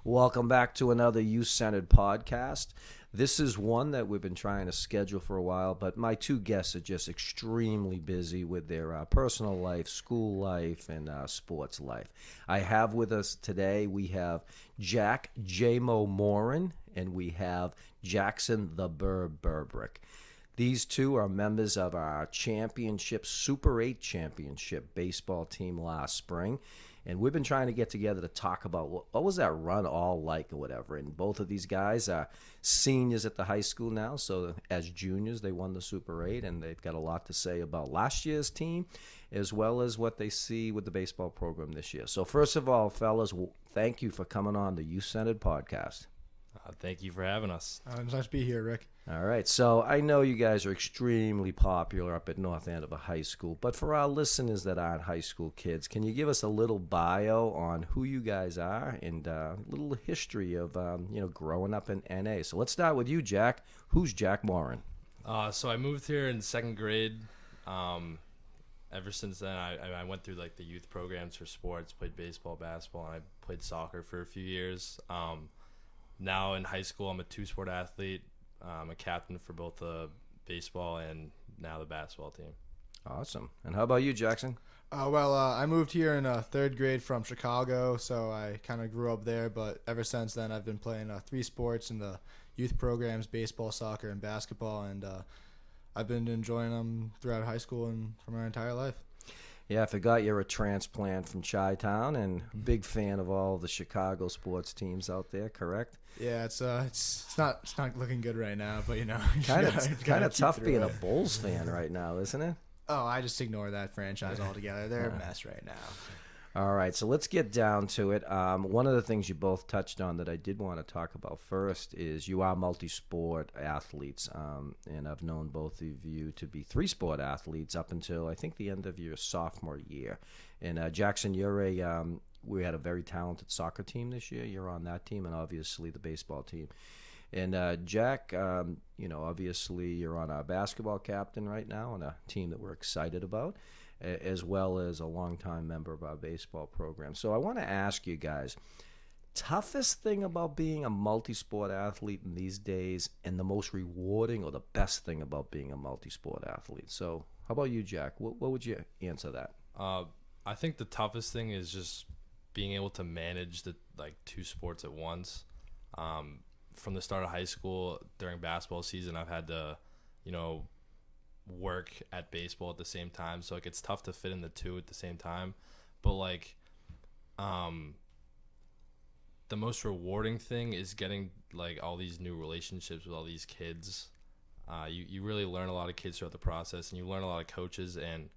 Welcome back to another youth-centered podcast. This is one that we've been trying to schedule for a while, but my two guests are just extremely busy with their personal life, school life, and sports life. I have with us today, we have Jack J-Mo Morin, and we have Jackson the Berberich. These two are members of our championship, Super 8 championship baseball team last spring. And we've been trying to get together to talk about what was that run all like or whatever. And both of these guys are seniors at the high school now. So as juniors, they won the Super 8, and they've got a lot to say about last year's team as well as what they see with the baseball program this year. So first of all, fellas, thank you for coming on the Youth Centered podcast. Thank you for having us. It's nice to be here, Rick. All right, so I know you guys are extremely popular up at North Andover High School, but for our listeners that aren't high school kids, can you give us a little bio on who you guys are and a little history of growing up in NA? So let's start with you, Jack. Who's Jack Morin? So I moved here in second grade. Ever since then, I went through like the youth programs for sports, played baseball, basketball, and I played soccer for a few years. Now in high school, I'm a two-sport athlete. I'm a captain for both the baseball and now the basketball team. Awesome. And how about you, Jackson? I moved here in third grade from Chicago, so I kind of grew up there. But ever since then, I've been playing three sports in the youth programs, baseball, soccer, and basketball. And I've been enjoying them throughout high school and for my entire life. Yeah, I forgot you're a transplant from Chi-Town and big fan of all the Chicago sports teams out there, correct? Yeah, it's not looking good right now, but kind of tough being a Bulls fan right now, isn't it? Oh, I just ignore that franchise altogether. They're a mess right now. All right, so let's get down to it. One of the things you both touched on that I did want to talk about first is you are multi-sport athletes, and I've known both of you to be three-sport athletes up until, I think, the end of your sophomore year. And Jackson, we had a very talented soccer team this year. You're on that team, and obviously the baseball team. And Jack, obviously you're on our basketball captain right now on a team that we're excited about, as well as a longtime member of our baseball program. So I want to ask you guys, toughest thing about being a multi-sport athlete in these days and the most rewarding or the best thing about being a multi-sport athlete? So how about you, Jack? What would you answer that? I think the toughest thing is just being able to manage the two sports at once. From the start of high school, during basketball season, I've had to, work at baseball at the same time, so it's tough to fit in the two at the same time. But the most rewarding thing is getting all these new relationships with all these kids. You really learn a lot of kids throughout the process, and you learn a lot of coaches, and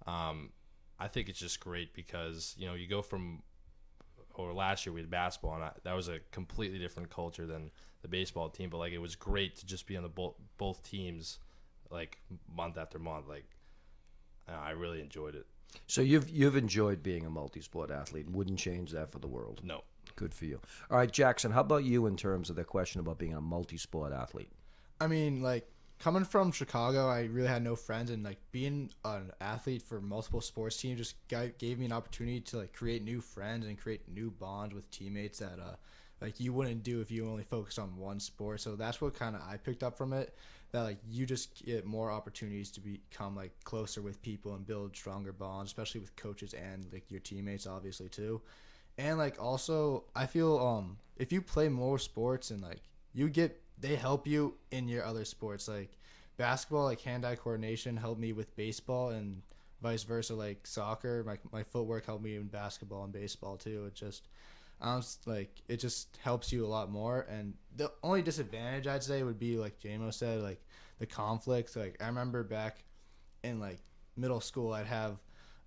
I think it's just great because you go from, or last year we had basketball, and that was a completely different culture than the baseball team, but it was great to just be on the both teams month after month. I really enjoyed it. So you've enjoyed being a multi-sport athlete. Wouldn't change that for the world. No. Good for you. All right, Jackson, how about you in terms of the question about being a multi-sport athlete? I mean, coming from Chicago, I really had no friends, and being an athlete for multiple sports teams just gave me an opportunity to create new friends and create new bonds with teammates that you wouldn't do if you only focused on one sport. So that's what kind of I picked up from it, that you just get more opportunities to become closer with people and build stronger bonds, especially with coaches and your teammates obviously too. And also I feel if you play more sports and they help you in your other sports, basketball, hand-eye coordination helped me with baseball, and vice versa. Soccer, my footwork helped me in basketball and baseball too. It just helps you a lot more. And the only disadvantage I'd say would be, like JMO said, the conflict. I remember back in middle school, I'd have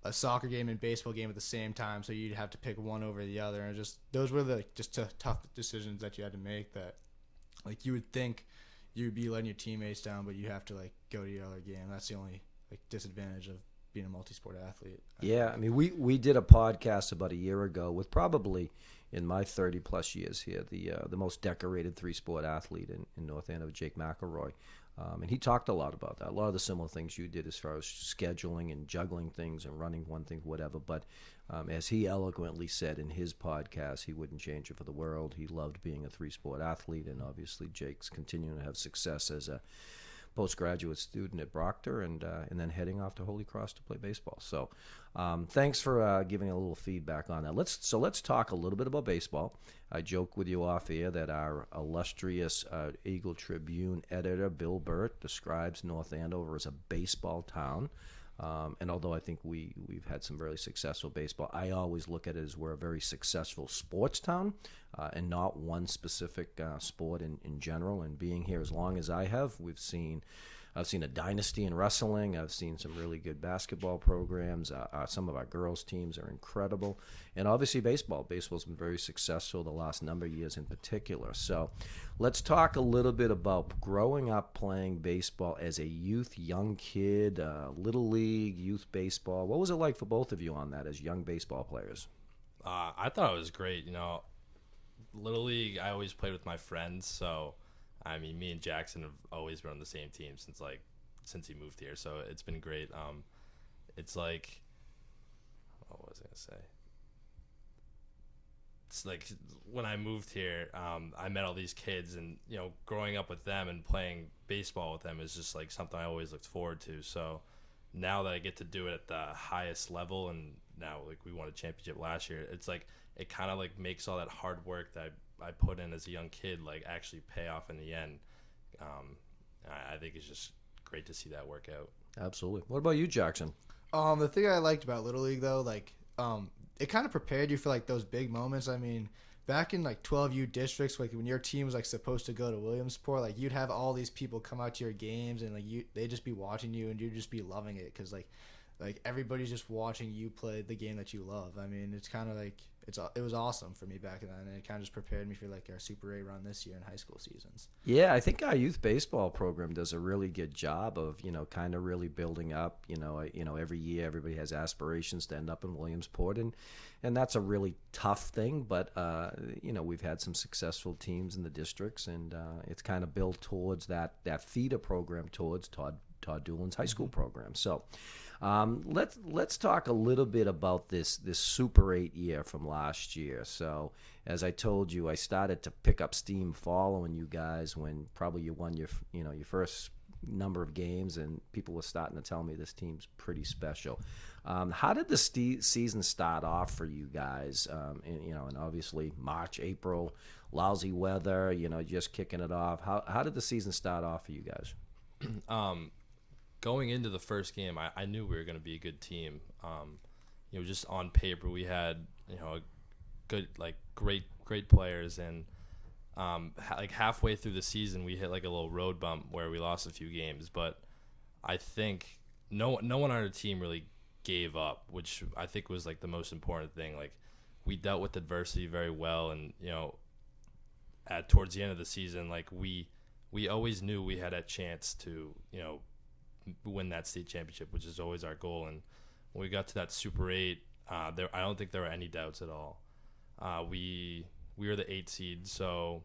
a soccer game and baseball game at the same time, so you'd have to pick one over the other, and those were the tough decisions that you had to make, that you would think you'd be letting your teammates down, but you have to go to your other game. That's the only disadvantage of being a multi-sport athlete. Yeah, I mean, we did a podcast about a year ago with probably, in my 30-plus years here, the most decorated three-sport athlete in North Andover, Jake McElroy. And he talked a lot about that, a lot of the similar things you did as far as scheduling and juggling things and running one thing, whatever. But As he eloquently said in his podcast, he wouldn't change it for the world. He loved being a three-sport athlete, and obviously Jake's continuing to have success as a postgraduate student at Proctor, and then heading off to Holy Cross to play baseball. So thanks for giving a little feedback on that. Let's talk a little bit about baseball. I joked with you off air that our illustrious Eagle Tribune editor, Bill Burt, describes North Andover as a baseball town. And although I think we've had some very successful baseball, I always look at it as we're a very successful sports town, and not one specific sport in general. And being here as long as I have, I've seen a dynasty in wrestling. I've seen some really good basketball programs. Some of our girls' teams are incredible. And obviously baseball. Baseball's been very successful the last number of years in particular. So let's talk a little bit about growing up playing baseball as a young kid, Little League, youth baseball. What was it like for both of you on that as young baseball players? I thought it was great. Little League, I always played with my friends, so I mean, me and Jackson have always been on the same team since he moved here, so it's been great. It's like, what was I gonna say? It's like when I moved here, I met all these kids, and growing up with them and playing baseball with them is just like something I always looked forward to. So now that I get to do it at the highest level, and now like we won a championship last year, it's like it kind of like makes all that hard work that I put in as a young kid like actually pay off in the end. I think it's just great to see that work out. Absolutely. What about you, Jackson? The thing I liked about Little League though, like it kind of prepared you for like those big moments. I mean, back in like 12U districts, like when your team was like supposed to go to Williamsport, like you'd have all these people come out to your games, and like they'd just be watching you, and you'd just be loving it because like everybody's just watching you play the game that you love. I mean, it's kind of like it was awesome for me back then, and it kind of just prepared me for like our Super 8 run this year in high school seasons. Yeah, I think our youth baseball program does a really good job of kind of really building up. Every year everybody has aspirations to end up in Williamsport, and that's a really tough thing. But we've had some successful teams in the districts, and it's kind of built towards that feeder program towards Todd Doolin's high school program. So. Let's talk a little bit about this Super 8 year from last year. So, as I told you, I started to pick up steam following you guys when probably you won your first number of games, and people were starting to tell me this team's pretty special. How did the season start off for you guys? And obviously March, April, lousy weather. Just kicking it off. How did the season start off for you guys? Going into the first game, I knew we were going to be a good team. Just on paper, we had a good, like great players, and like halfway through the season, we hit like a little road bump where we lost a few games. But I think no one on our team really gave up, which I think was like the most important thing. Like we dealt with adversity very well, and towards the end of the season, like we always knew we had a chance to win that state championship, which is always our goal. And when we got to that Super 8, I don't think there were any doubts at all. We were the 8 seed, so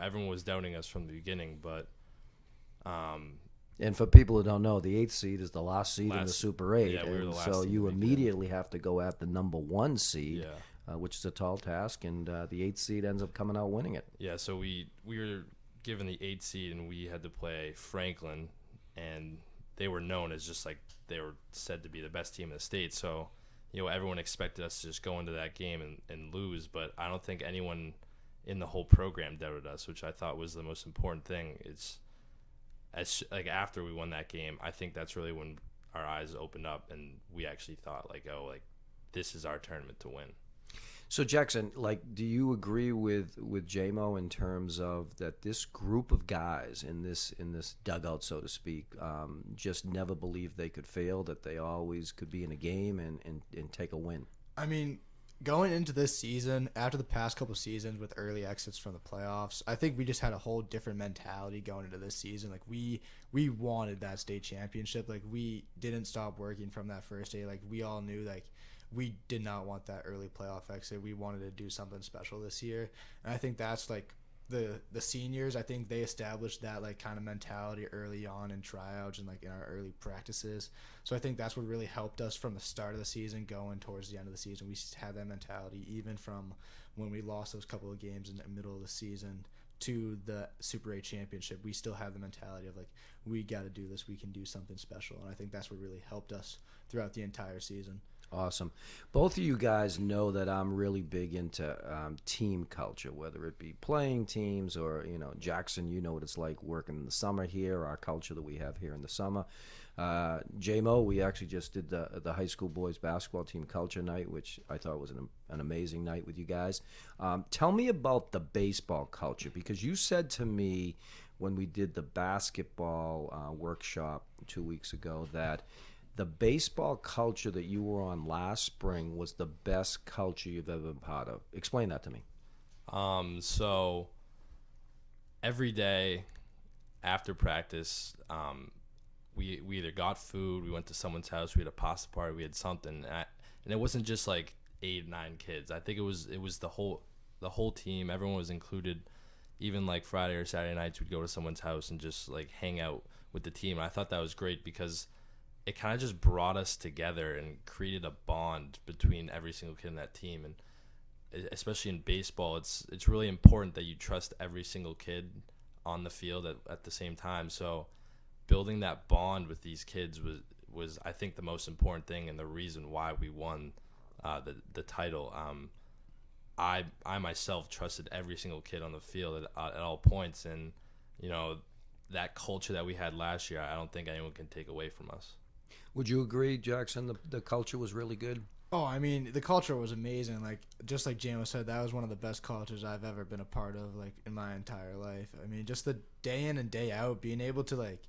everyone was doubting us from the beginning. But and for people who don't know, the 8th seed is the last seed in the Super 8, yeah, we were the last so seed you immediately have to go at the number 1 seed, which is a tall task, and the 8th seed ends up coming out winning it. Yeah, so we were given the 8th seed, and we had to play Franklin, and they were known as just like they were said to be the best team in the state. So, everyone expected us to just go into that game and lose. But I don't think anyone in the whole program doubted us, which I thought was the most important thing. It's like after we won that game, I think that's really when our eyes opened up and we actually thought like, oh, like this is our tournament to win. So Jackson, like, do you agree with JMO in terms of that this group of guys in this dugout, so to speak, just never believed they could fail, that they always could be in a game and take a win? I mean, going into this season, after the past couple seasons with early exits from the playoffs, I think we just had a whole different mentality going into this season. Like we wanted that state championship. Like we didn't stop working from that first day. Like we all knew like we did not want that early playoff exit. We wanted to do something special this year. And I think that's like the seniors, I think they established that like kind of mentality early on in tryouts and like in our early practices. So I think that's what really helped us from the start of the season going towards the end of the season. We had that mentality even from when we lost those couple of games in the middle of the season to the Super 8 championship. We still have the mentality of like, we got to do this. We can do something special. And I think that's what really helped us throughout the entire season. Awesome. Both of you guys know that I'm really big into team culture, whether it be playing teams or, Jackson, you know what it's like working in the summer here, our culture that we have here in the summer. J-Mo, we actually just did the high school boys basketball team culture night, which I thought was an amazing night with you guys. Tell me about the baseball culture, because you said to me when we did the basketball workshop 2 weeks ago that the baseball culture that you were on last spring was the best culture you've ever been part of. Explain that to me. So every day after practice, we either got food, we went to someone's house, we had a pasta party, we had something, and it wasn't just like 8, 9 kids. I think it was the whole team. Everyone was included. Even like Friday or Saturday nights, we'd go to someone's house and just like hang out with the team. And I thought that was great because it kind of just brought us together and created a bond between every single kid in that team. And especially in baseball, it's really important that you trust every single kid on the field at the same time. So building that bond with these kids was I think the most important thing and the reason why we won the title. I myself trusted every single kid on the field at all points, and that culture that we had last year, I don't think anyone can take away from us. Would you agree, Jackson, the culture was really good? Oh, I mean, the culture was amazing. Like, just like Jamo said, that was one of the best cultures I've ever been a part of, like, in my entire life. I mean, just the day in and day out, being able to, like,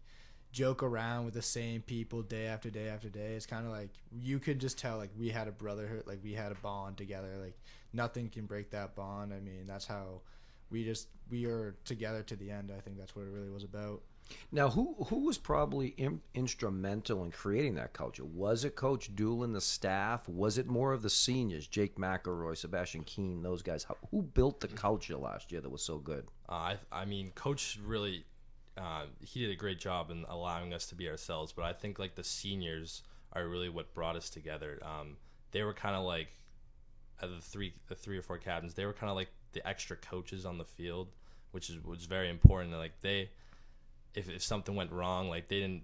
joke around with the same people day after day after day. It's kind of like, you could just tell, like, we had a brotherhood, like, we had a bond together. Like, nothing can break that bond. I mean, that's how we are together to the end. I think that's what it really was about. Now, who was probably instrumental in creating that culture? Was it Coach Doolin, the staff? Was it more of the seniors, Jake McElroy, Sebastian Keane, those guys? Who built the culture last year that was so good? I mean, Coach really, he did a great job in allowing us to be ourselves. But I think like the seniors are really what brought us together. They were kind of like the three or four captains. They were kind of like the extra coaches on the field, which was very important. And, like if something went wrong, like they didn't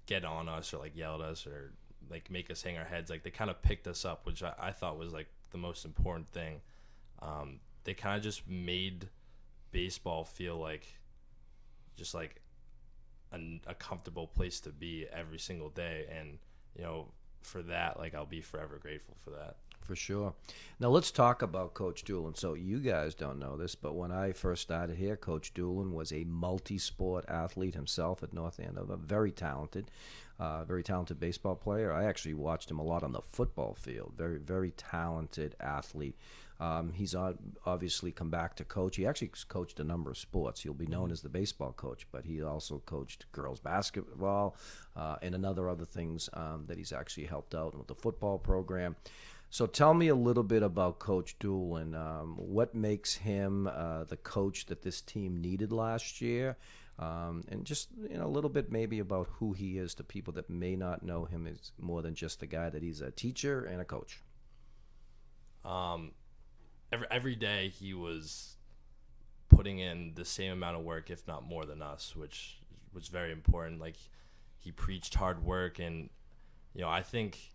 get on us or like yell at us or like make us hang our heads. Like they kind of picked us up, which I thought was like the most important thing. They kind of just made baseball feel like just like a comfortable place to be every single day. And, for that, like I'll be forever grateful for that. For sure. Now let's talk about Coach Doolin. So you guys don't know this, but when I first started here, Coach Doolin was a multi-sport athlete himself at North Andover. Very talented baseball player. I actually watched him a lot on the football field. Very, very talented athlete. He's obviously come back to coach. He actually coached a number of sports. He'll be known as the baseball coach, but he also coached girls basketball and other things that he's actually helped out with the football program. So tell me a little bit about Coach Doolin. What makes him the coach that this team needed last year? And just a little bit maybe about who he is to people that may not know him as more than just the guy that he's a teacher and a coach. Every day he was putting in the same amount of work, if not more than us, which was very important. Like he preached hard work, and I think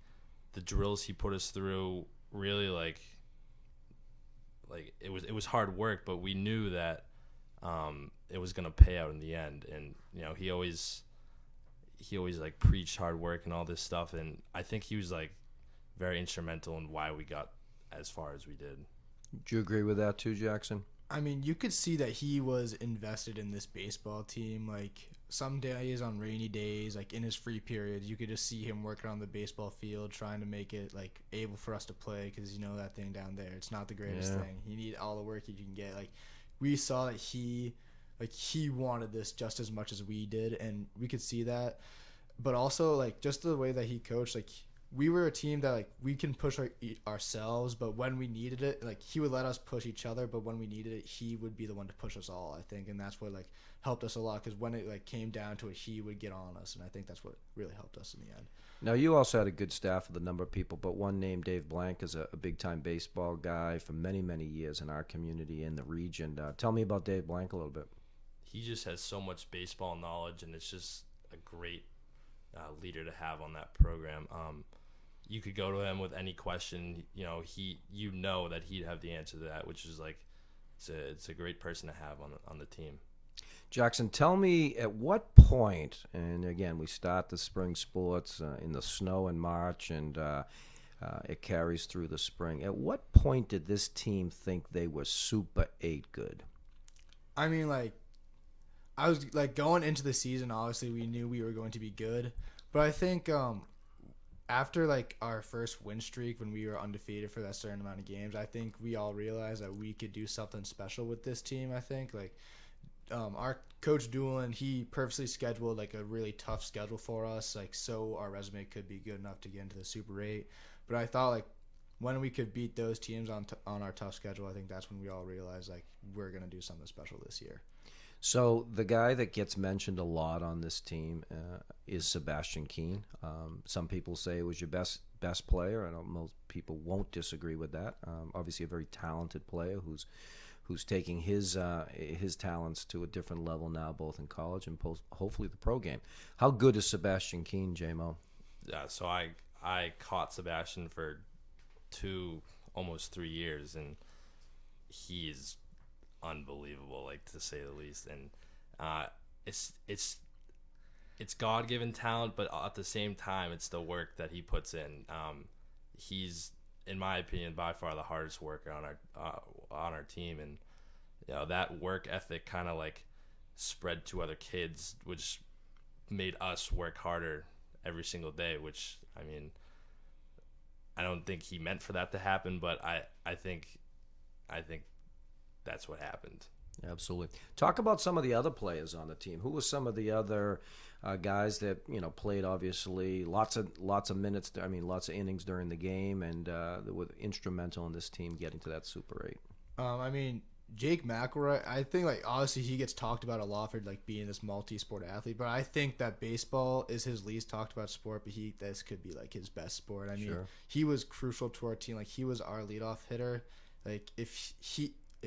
the drills he put us through really like it was hard work, but we knew that it was gonna pay out in the end. And he always like preached hard work and all this stuff, and I think he was like very instrumental in why we got as far as we did. Do you agree with that too, Jackson? I mean, you could see that he was invested in this baseball team. Like some days on rainy days, like in his free periods, you could just see him working on the baseball field, trying to make it like able for us to play. Because that thing down there, it's not the greatest thing. You need all the work you can get. Like we saw that he wanted this just as much as we did, and we could see that. But also like just the way that he coached, like we were a team that like we can push ourselves, but when we needed it, like he would let us push each other, but when we needed it, he would be the one to push us all, I think, and that's what like helped us a lot, because when it like came down to it, he would get on us, and I think that's what really helped us in the end. Now, you also had a good staff of the number of people, but one named Dave Blanco is a big-time baseball guy for many, many years in our community in the region. Tell me about Dave Blanco a little bit. He just has so much baseball knowledge, and it's just a great leader to have on that program. You could go to him with any question, you know that he'd have the answer to that, which is like it's a great person to have on the team. Jackson, tell me at what point, and again, we start the spring sports in the snow in March, and it carries through the spring. At what point did this team think they were Super 8 good? I mean, like, I was like going into the season, obviously we knew we were going to be good, but I think after like our first win streak, when we were undefeated for that certain amount of games, I think we all realized that we could do something special with this team. I think like our coach Doolin, he purposely scheduled like a really tough schedule for us, like so our resume could be good enough to get into the Super 8. But I thought like when we could beat those teams on our tough schedule, I think that's when we all realized like we're gonna do something special this year. So the guy that gets mentioned a lot on this team is Sebastian Keane. Some people say it was your best player. I know most people won't disagree with that. Obviously, a very talented player who's taking his talents to a different level now, both in college and hopefully the pro game. How good is Sebastian Keane, J-Mo? Yeah, so I caught Sebastian for almost 3 years, and he's unbelievable, like, to say the least. And it's God-given talent, but at the same time, it's the work that he puts in. He's, in my opinion, by far the hardest worker on our team, and that work ethic kind of like spread to other kids, which made us work harder every single day. Which, I mean, I don't think he meant for that to happen, but I think that's what happened. Absolutely. Talk about some of the other players on the team. Who were some of the other guys that played obviously lots of minutes? I mean, lots of innings during the game, and that were instrumental in this team getting to that Super 8. I mean, Jake McElroy, I think like obviously he gets talked about a lot for like being this multi-sport athlete, but I think that baseball is his least talked about sport, but this could be like his best sport. I mean, He was crucial to our team. Like he was our leadoff hitter. Like if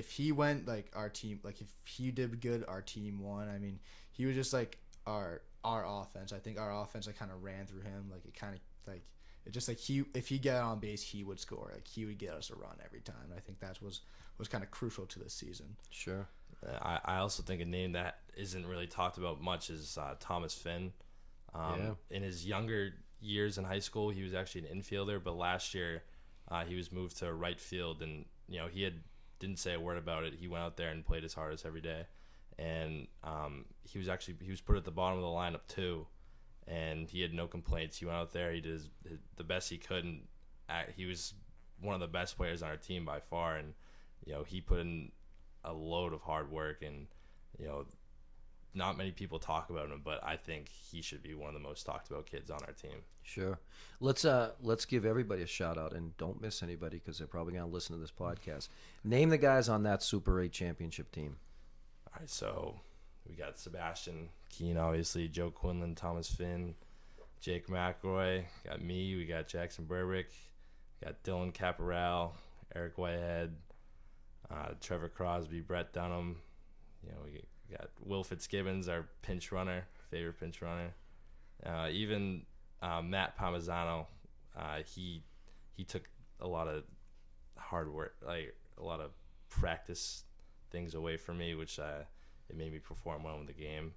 he went, like our team, like if he did good, our team won. I mean, he was just like our offense. I think our offense like kind of ran through him. Like it kind of like it just like if he got on base, he would score. Like he would get us a run every time. I think that was kind of crucial to this season. Sure. I also think a name that isn't really talked about much is Thomas Finn. In his younger years in high school, he was actually an infielder, but last year he was moved to right field, and he didn't say a word about it. He went out there and played his hardest every day, and he was put at the bottom of the lineup too, and he had no complaints. He went out there, he did the best he could, and he was one of the best players on our team by far. And he put in a load of hard work, and not many people talk about him, but I think he should be one of the most talked about kids on our team. Sure. Let's give everybody a shout out, and don't miss anybody because they're probably going to listen to this podcast. Name the guys on that Super 8 championship team. All right, so we got Sebastian Keane, obviously, Joe Quinlan, Thomas Finn, Jake McElroy, got me, we got Jackson Berberich, got Dylan Caporal, Eric Whitehead, Trevor Crosby, Brett Dunham. We got Will Fitzgibbons, our favorite pinch runner. Even Matt Palmisano, he took a lot of hard work, like a lot of practice things away from me, which it made me perform well in the game.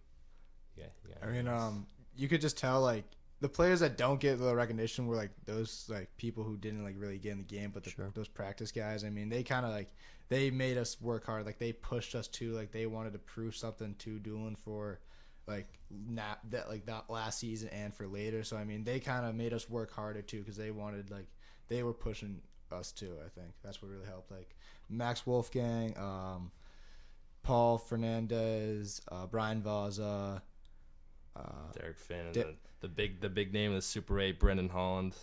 I mean, you could just tell like the players that don't get the recognition were like those like people who didn't like really get in the game, but those practice guys. I mean, they kind of like they made us work hard. Like they pushed us to like they wanted to prove something to Doolin for like that last season and for later. So I mean, they kind of made us work harder too because they wanted like they were pushing us too. I think that's what really helped. Like Max Wolfgang, Paul Fernandez, Brian Vaza, Derek Finn, and the big name of the Super 8, Brendan Holland.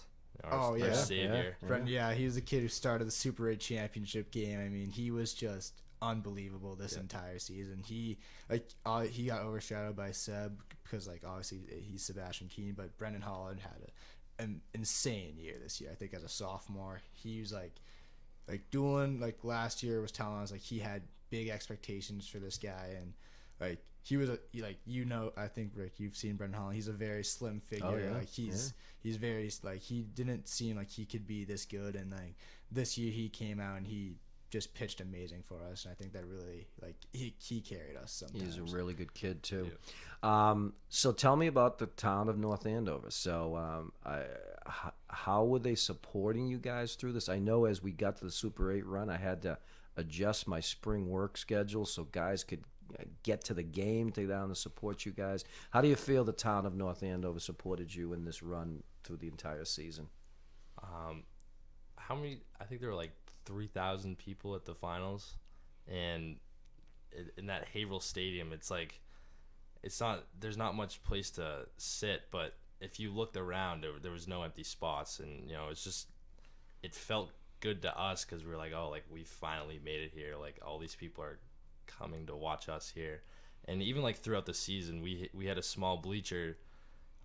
Our yeah. savior. Brendan, he was the kid who started the Super 8 championship game. I mean, he was just unbelievable this entire season. He got overshadowed by Seb because obviously he's Sebastian Keane, but Brendan Holland had an insane year this year. I think as a sophomore, he was like Doolin last year was telling us he had big expectations for this guy, and he was I think Rick, you've seen Brendan Holland. He's a very slim figure. Oh, yeah. He's very he didn't seem like he could be this good, and this year he came out and he just pitched amazing for us, and I think that really he carried us sometimes. He's a really good kid too. Yeah. So tell me about the town of North Andover. So how were they supporting you guys through this? I know as we got to the Super 8 run, I had to adjust my spring work schedule so guys could get to the game, take down to support you guys. How do you feel the town of North Andover supported you in this run through the entire season? How many? I think there were 3,000 people at the finals, and in that Haverhill Stadium, there's not much place to sit, but if you looked around, there was no empty spots, and it felt good to us because we were we finally made it here. All these people are coming to watch us here, and even throughout the season, we had a small bleacher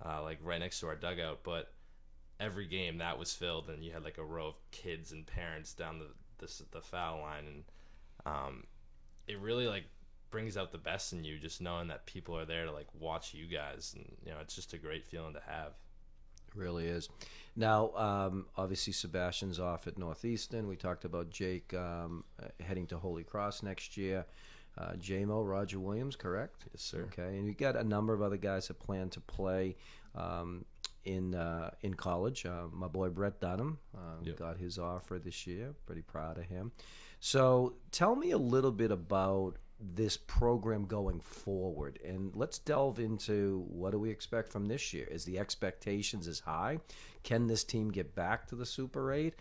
right next to our dugout, but every game that was filled, and you had a row of kids and parents down the foul line, and it really brings out the best in you, just knowing that people are there to watch you guys, and it's just a great feeling to have. It really is. Now, obviously Sebastian's off at Northeastern. We talked about Jake heading to Holy Cross next year. JMO, Roger Williams, correct? Yes, sir. Okay, and you got a number of other guys that plan to play in college. My boy Brett Dunham got his offer this year. Pretty proud of him. So tell me a little bit about this program going forward, and let's delve into what do we expect from this year. Is the expectations as high? Can this team get back to the Super 8?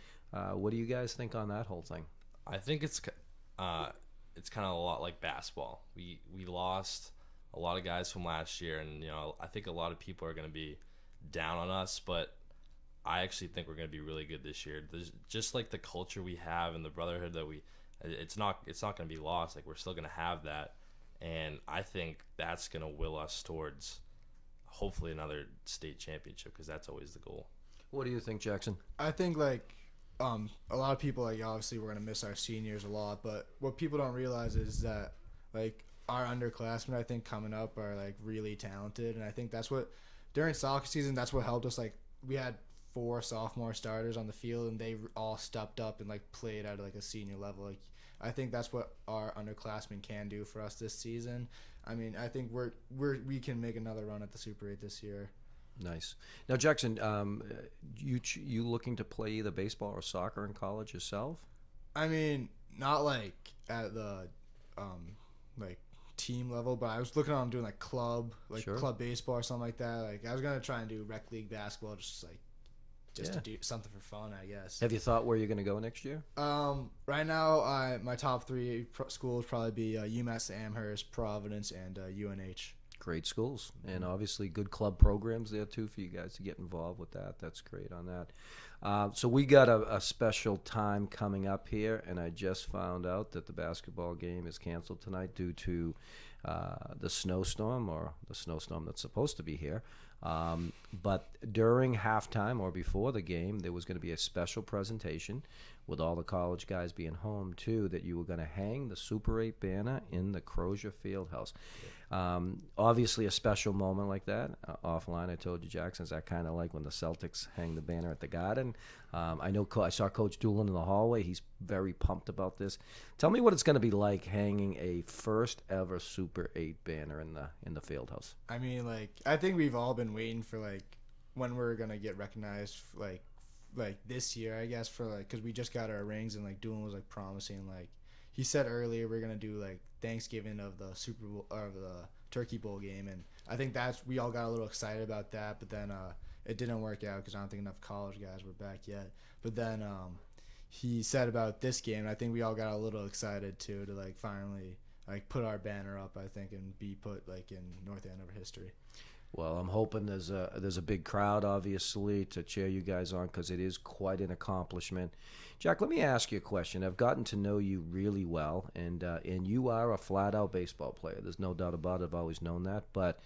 What do you guys think on that whole thing? I think it's kind of a lot like basketball. We lost a lot of guys from last year, and I think a lot of people are going to be down on us, but I actually think we're going to be really good this year. There's just the culture we have and the brotherhood that it's not going to be lost. We're still going to have that, and I think that's going to will us towards hopefully another state championship, because that's always the goal. What do you think, Jackson? I think a lot of people obviously we're going to miss our seniors a lot, but what people don't realize is that our underclassmen, I think, coming up are really talented, and I think that's what during soccer season, that's what helped us. We had 4 sophomore starters on the field, and they all stepped up and played at a senior level. I think that's what our underclassmen can do for us this season. I mean, I think we can make another run at the Super 8 this year. Nice. Now, Jackson, you looking to play either baseball or soccer in college yourself? I mean, not at the team level, but I was looking on doing club club baseball or something like that. I was gonna try and do rec league basketball, just to do something for fun, I guess. Have you thought where you're gonna go next year? Right now, my top 3 schools probably be UMass Amherst, Providence, and UNH. Great schools, and obviously good club programs there too for you guys to get involved with that. That's great on that. So we got a special time coming up here, and I just found out that the basketball game is canceled tonight due to the snowstorm, or the snowstorm that's supposed to be here. But during halftime or before the game, there was going to be a special presentation with all the college guys being home too, that you were going to hang the Super 8 banner in the Crozier Fieldhouse. Obviously a special moment like that. Offline, I told you, Jackson, is that kind of like when the Celtics hang the banner at the Garden. I know I saw Coach Doolin in the hallway. He's very pumped about this. Tell me what it's going to be like hanging a first ever Super 8 banner in the Fieldhouse. I mean, I think we've all been waiting for when we're going to get recognized this year, I guess, for because we just got our rings, and Doolin was promising, he said earlier we're gonna do Thanksgiving of the Super Bowl or the Turkey Bowl game, and I think we all got a little excited about that, but then it didn't work out because I don't think enough college guys were back yet. But then he said about this game, and I think we all got a little excited too to finally put our banner up, I think, and be put in North Andover history. Well, I'm hoping there's a big crowd, obviously, to cheer you guys on because it is quite an accomplishment. Jack, let me ask you a question. I've gotten to know you really well, and you are a flat-out baseball player. There's no doubt about it. I've always known that. But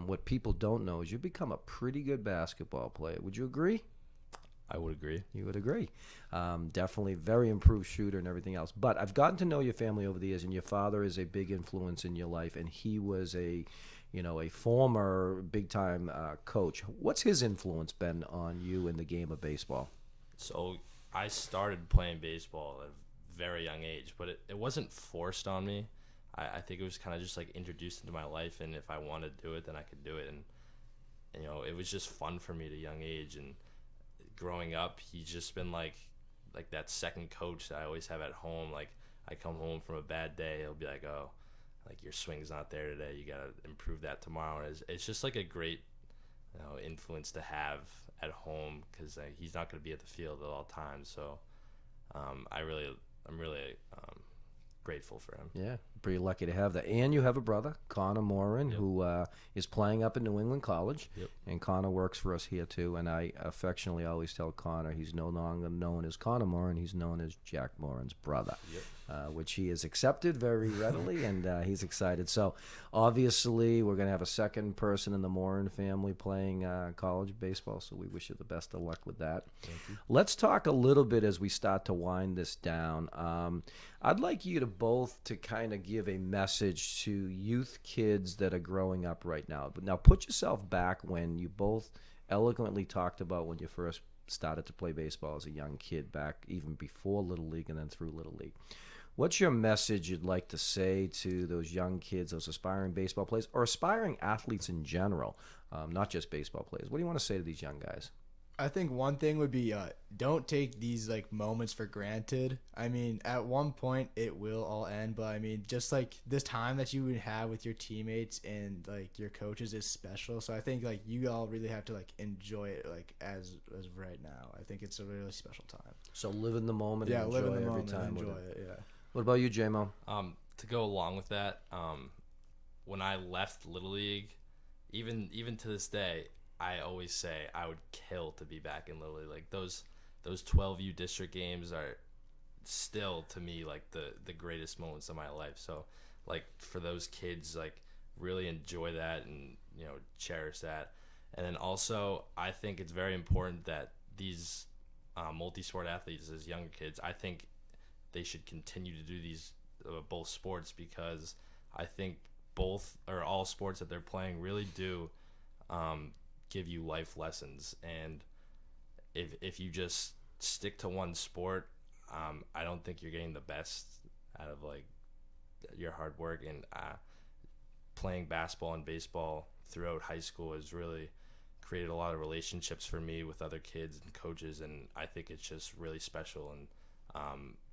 what people don't know is you've become a pretty good basketball player. Would you agree? I would agree. You would agree. Definitely very improved shooter and everything else. But I've gotten to know your family over the years, and your father is a big influence in your life, and he was a former big-time coach. What's his influence been on you in the game of baseball? So I started playing baseball at a very young age, but it wasn't forced on me. I think it was kind of just like introduced into my life, and if I wanted to do it, then I could do it. And it was just fun for me at a young age. And growing up, he's just been like that second coach that I always have at home. Like I come home from a bad day, he'll be like, "Oh, like your swing's not there today. You gotta improve that tomorrow." And it's just like a great influence to have at home because he's not going to be at the field at all times. So I'm really grateful for him. Yeah, pretty lucky to have that. And you have a brother, Connor Morin, who is playing up at New England College. Yep. And Connor works for us here too. And I affectionately always tell Connor he's no longer known as Connor Morin. He's known as Jack Morin's brother. Yep. Which he has accepted very readily, and he's excited. So, obviously, we're going to have a second person in the Morin family playing college baseball, so we wish you the best of luck with that. Thank you. Let's talk a little bit as we start to wind this down. I'd like you to both to kind of give a message to youth kids that are growing up right now. But now put yourself back when you both eloquently talked about when you first started to play baseball as a young kid, back even before Little League and then through Little League. What's your message you'd like to say to those young kids, those aspiring baseball players, or aspiring athletes in general, not just baseball players? What do you want to say to these young guys? I think one thing would be don't take these moments for granted. I mean, at one point it will all end, but I mean, just this time that you would have with your teammates and your coaches is special. So I think you all really have to enjoy it as of right now. I think it's a really special time. So live in the moment. Yeah, and live in the every moment time and enjoy with it. Yeah. What about you, J-Mo? To go along with that, when I left Little League, even to this day, I always say I would kill to be back in Little League. Like those 12U district games are still to me the greatest moments of my life. So for those kids, really enjoy that and cherish that. And then also I think it's very important that these multi-sport athletes as younger kids, I think they should continue to do these both sports, because I think both or all sports that they're playing really do give you life lessons. And if you just stick to one sport, I don't think you're getting the best out of your hard work. And playing basketball and baseball throughout high school has really created a lot of relationships for me with other kids and coaches, and I think it's just really special. And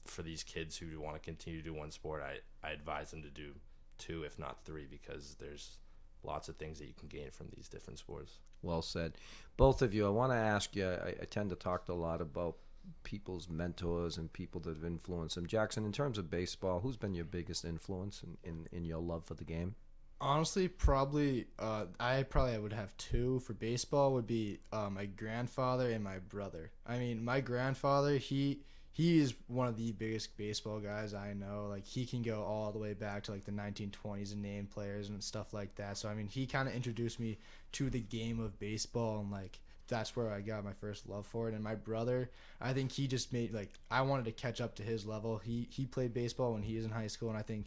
for these kids who want to continue to do one sport, I advise them to do 2, if not 3, because there's lots of things that you can gain from these different sports. Well said. Both of you, I want to ask you, I tend to talk a lot about people's mentors and people that have influenced them. Jackson, in terms of baseball, who's been your biggest influence in your love for the game? Honestly, I would have 2 for baseball. Would be my grandfather and my brother. I mean, my grandfather, he is one of the biggest baseball guys I know. He can go all the way back to the 1920s and name players and stuff like that. So I mean, he kind of introduced me to the game of baseball, and that's where I got my first love for it. And my brother, I think he just made I wanted to catch up to his level. He played baseball when he was in high school, and I think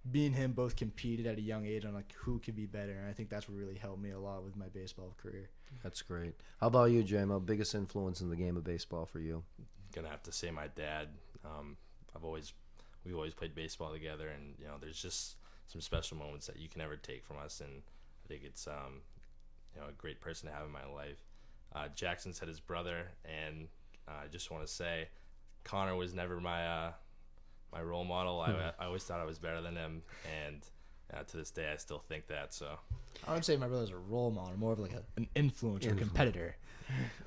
me and him both competed at a young age on who could be better, and I think that's what really helped me a lot with my baseball career. That's great. How about you, J-Mo? Biggest influence in the game of baseball for you? Gonna have to say my dad. We've always played baseball together, and there's just some special moments that you can never take from us, and I think it's a great person to have in my life. Jackson said his brother, and I just want to say Connor was never my role model. I always thought I was better than him, and to this day I still think that. So I would say my brother's a role model, more of an influencer, competitor.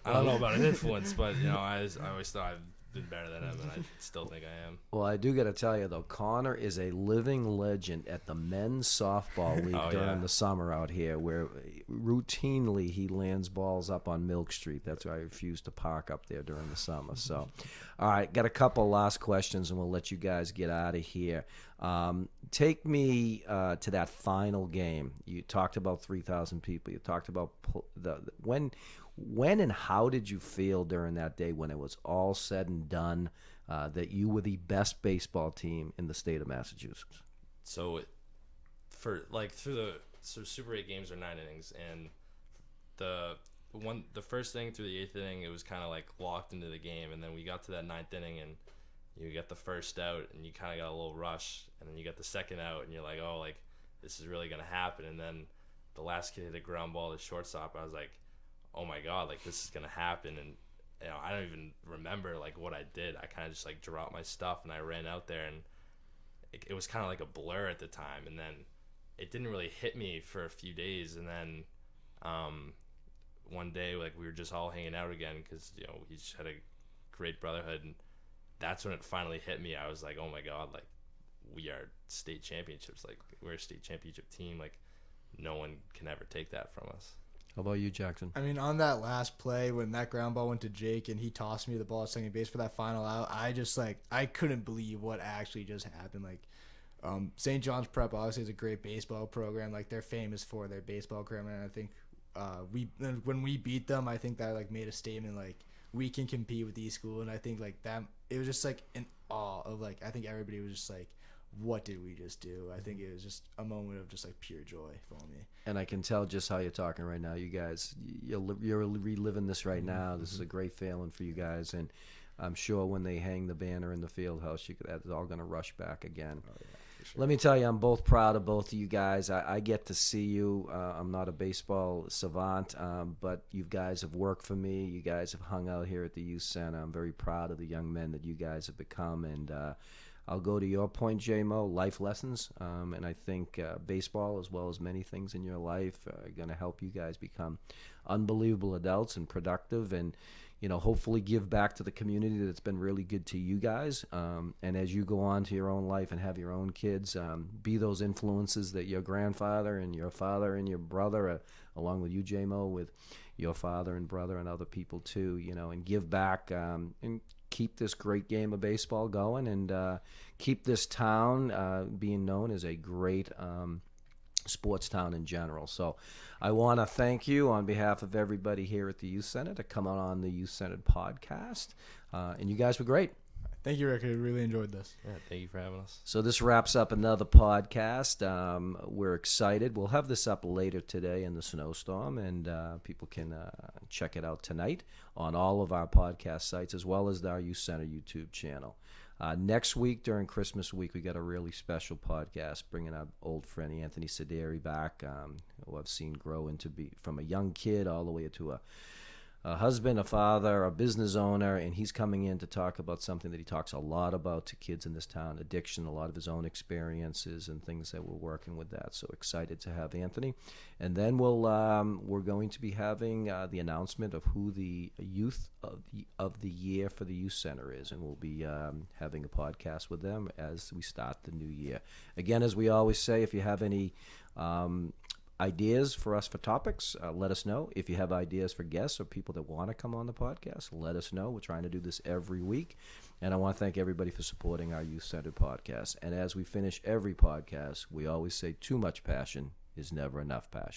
I don't know about an influence, but I always thought been better than him, and I still think I am. Well, I do got to tell you, though, Connor is a living legend at the men's softball league during the summer out here, where routinely he lands balls up on Milk Street. That's why I refuse to park up there during the summer. So, all right, got a couple last questions, and we'll let you guys get out of here. Take me to that final game. You talked about 3,000 people. You talked about when and how did you feel during that day when it was all said and done that you were the best baseball team in the state of Massachusetts? So, through the Super 8 games are 9 innings, and the first inning through the 8th inning, it was kind of like locked into the game, and then we got to that 9th inning, and you get the first out, and you kind of got a little rush, and then you get the second out, and you're like, oh, like, this is really going to happen. And then the last kid hit a ground ball to shortstop. I was like, oh, my God, like, this is going to happen. And, you know, I don't even remember, like, what I did. I kind of just, like, dropped my stuff, and I ran out there, and it was kind of like a blur at the time. And then it didn't really hit me for a few days. And then one day, like, we were just all hanging out again because, you know, we just had a great brotherhood, and that's when it finally hit me. I was like, oh my God, like, we are state championships. Like, we're a state championship team. Like, no one can ever take that from us. How about you, Jackson? I mean, on that last play when that ground ball went to Jake and he tossed me the ball at second base for that final out, I couldn't believe what actually just happened. Like, St. John's Prep obviously is a great baseball program. Like, they're famous for their baseball program, and I think when we beat them, I think that, like, made a statement, like, we can compete with these schools. And I think, like, that it was just like in awe of, like, I think everybody was just like, what did we just do? I think it was just a moment of just, like, pure joy for me. And I can tell just how you're talking right now. You guys, you're reliving this right now. This is a great feeling for you guys, and I'm sure when they hang the banner in the field house, that's all going to rush back again. Oh, yeah. Sure. Let me tell you, I'm both proud of both of you guys. I get to see you. I'm not a baseball savant, but you guys have worked for me. You guys have hung out here at the youth center. I'm very proud of the young men that you guys have become. And I'll go to your point, J-Mo, life lessons. And I think baseball, as well as many things in your life, are going to help you guys become unbelievable adults and productive, and you know, hopefully give back to the community that's been really good to you guys. And as you go on to your own life and have your own kids, be those influences that your grandfather and your father and your brother, along with you, J-Mo, with your father and brother and other people too, you know, and give back and keep this great game of baseball going, and keep this town being known as a great sports town in general. So I want to thank you on behalf of everybody here at the Youth Center to come on the Youth Centered podcast. And you guys were great. Thank you, Rick. I really enjoyed this. Yeah, thank you for having us. So this wraps up another podcast. We're excited. We'll have this up later today in the snowstorm, and people can check it out tonight on all of our podcast sites, as well as our Youth Center YouTube channel. Next week, during Christmas week, we got a really special podcast, bringing our old friend Anthony Sederi back, who I've seen grow into from a young kid all the way to a husband, a father, a business owner, and he's coming in to talk about something that he talks a lot about to kids in this town, addiction, a lot of his own experiences and things that we're working with that. So excited to have Anthony. And then we're going to be having the announcement of who the youth of the year for the Youth Center is, and we'll be having a podcast with them as we start the new year. Again, as we always say, if you have any ideas for us for topics, let us know. If you have ideas for guests or people that want to come on the podcast, let us know. We're trying to do this every week, and I want to thank everybody for supporting our youth-centered podcast. And as we finish every podcast, we always say too much passion is never enough passion.